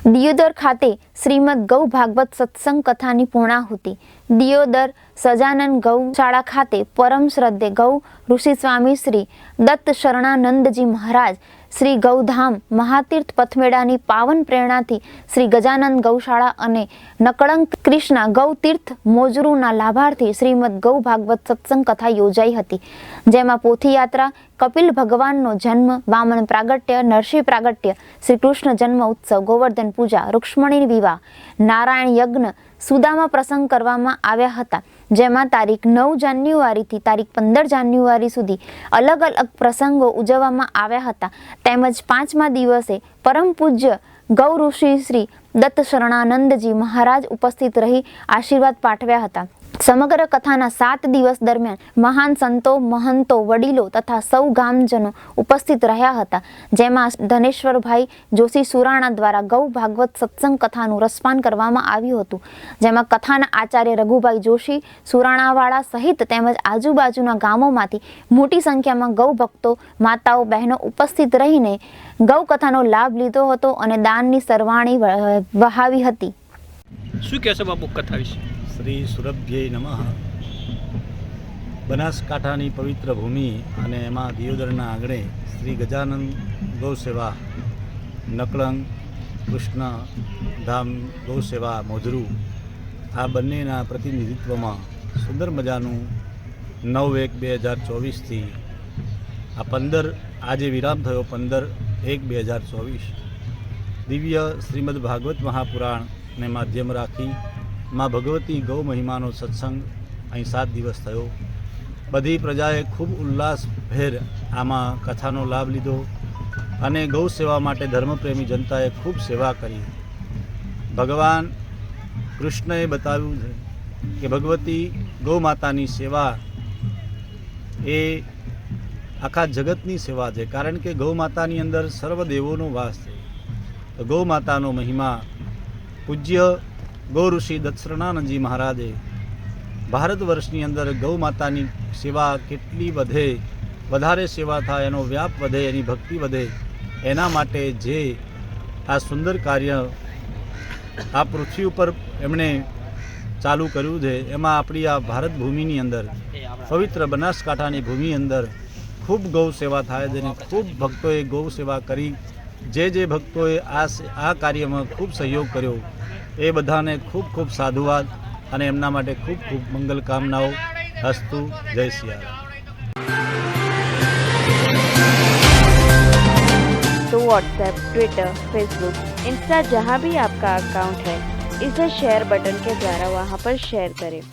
દિયોદર ખાતે શ્રીમદ ગૌ ભાગવત સત્સંગ કથાની પૂર્ણાહુતિ। દિયોદર સજાનન ગૌશાળા ખાતે પરમ શ્રદ્ધે ગૌ ઋષિ સ્વામી શ્રી દત્ત શરણાનંદજી મહારાજ શ્રી ગૌધામ મહાતીર્થ પથમેળાની પાવન પ્રેરણાથી શ્રી ગજાનંદ ગૌશાળા અને નકળંક કૃષ્ણા ગૌ તીર્થ મોજરૂના લાભાર્થી શ્રીમદ ગૌ ભાગવત સત્સંગ કથા યોજાઈ હતી, જેમાં પોથી યાત્રા, કપિલ ભગવાનનો જન્મ, વામન પ્રાગટ્ય, નરસિંહ પ્રાગટ્ય, શ્રી કૃષ્ણ જન્મ ઉત્સવ, ગોવર્ધન પૂજા, રૂક્ષ્મણી વિવાહ, નારાયણ યજ્ઞ, સુદામા પ્રસંગ કરવામાં આવ્યા હતા, જેમાં તારીખ 9 જાન્યુઆરીથી તારીખ 15 જાન્યુઆરી સુધી અલગ અલગ પ્રસંગો ઉજવવામાં આવ્યા હતા, તેમજ 5મા દિવસે પરમ પૂજ્ય ગૌ ઋષિ શ્રી દત્ત શરણાનંદજી મહારાજ ઉપસ્થિત રહી આશીર્વાદ પાઠવ્યા હતા। સમગ્ર કથાના 7 દિવસ દરમિયાન મહાન સંતો, મહંતો, વડીલો તથા સૌ ગામજનો ઉપસ્થિત રહ્યા હતા, જેમાં ધનેશ્વરભાઈ જોશી સુરાણા દ્વારા ગૌ ભાગવત સત્સંગ કથાનું રસપાન કરવામાં આવ્યું હતું, જેમાં કથાના આચાર્ય રઘુભાઈ જોશી સુરાણાવાળા સહિત તેમજ આજુબાજુના ગામોમાંથી મોટી સંખ્યામાં ગૌ ભક્તો, માતાઓ, બહેનો ઉપસ્થિત રહીને ગૌ કથાનો લાભ લીધો હતો અને દાનની સરવાણી વહાવી હતી। શું કહેશો બાપુ કથા વિશે? શ્રી સુરભ્યય નમઃ। બનાસકાંઠાની પવિત્ર ભૂમિ અને એમાં દિયોદરના આંગણે શ્રી ગજાનંદ ગૌ સેવા, નકળંક કૃષ્ણ ધામ ગૌ સેવા મોજરૂ, આ બંનેના પ્રતિનિધિત્વમાં સુંદર મજાનું 9/1/2024થી આ 15 આજે વિરામ થયો 15/1/2024 દિવ્ય શ્રીમદ ભાગવત મહાપુરાણને માધ્યમ રાખી માં ભગવતી ગૌ મહિમાનો સત્સંગ અહીં 7 દિવસ થયો। બધી પ્રજાએ ખૂબ ઉલ્લાસભેર આમાં કથાનો લાભ લીધો અને ગૌ સેવા માટે ધર્મપ્રેમી જનતાએ ખૂબ સેવા કરી। ભગવાન કૃષ્ણએ બતાવ્યું છે કે ભગવતી ગૌ માતાની સેવા એ આખા જગતની સેવા છે, કારણ કે ગૌ માતાની અંદર સર્વ દેવોનો વાસ છે। તો ગૌ માતાનો મહિમા પૂજ્ય ગૌ ઋષિ દત્ત શરણાનંદજી મહારાજે ભારત વર્ષની અંદર ગૌ માતાની સેવા કેટલી વધે, વધારે સેવા થાય, એનો વ્યાપ વધે, એની ભક્તિ વધે, એના માટે જે આ સુંદર કાર્ય આ પૃથ્વી ઉપર એમણે ચાલુ કર્યું છે, એમાં આપણી આ ભારત ભૂમિની અંદર પવિત્ર બનાસકાંઠાની ભૂમિ અંદર ખૂબ ગૌ સેવા થાય છે અને ખૂબ ભક્તોએ ગૌ સેવા કરી। જે ભક્તોએ આ કાર્યમાં ખૂબ સહયોગ કર્યો એ બધાને ખૂબ ખૂબ સાધુવાદ અને એમના માટે ખૂબ ખૂબ મંગલ કામનાઓ। અસ્તુ। જય સિયારામ। तो व्हाट्सएप, ट्विटर, फेसबुक, इंस्टा जहाँ भी आपका अकाउंट है, इसे शेयर बटन के द्वारा वहाँ पर शेयर करें।